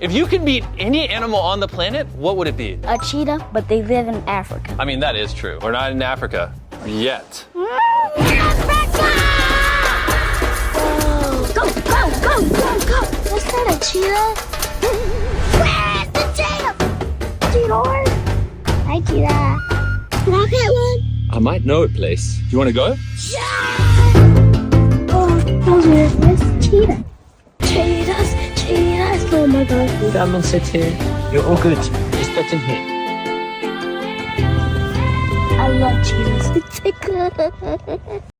If you could meet any animal on the planet, what would it be? A cheetah, but they live in Africa. I mean, that is true. We're not in Africa yet. Africa! Go, go, go, go, go! That's not a cheetah. Where is the cheetah? Cheetah! Hi, cheetah. Can I get one? I might know a place. Do you want to go? Oh, where's the cheetah? Cheetahs, cheetahs. Oh my god. Come and sit here. You're all good. Just get in here. I love cheetahs.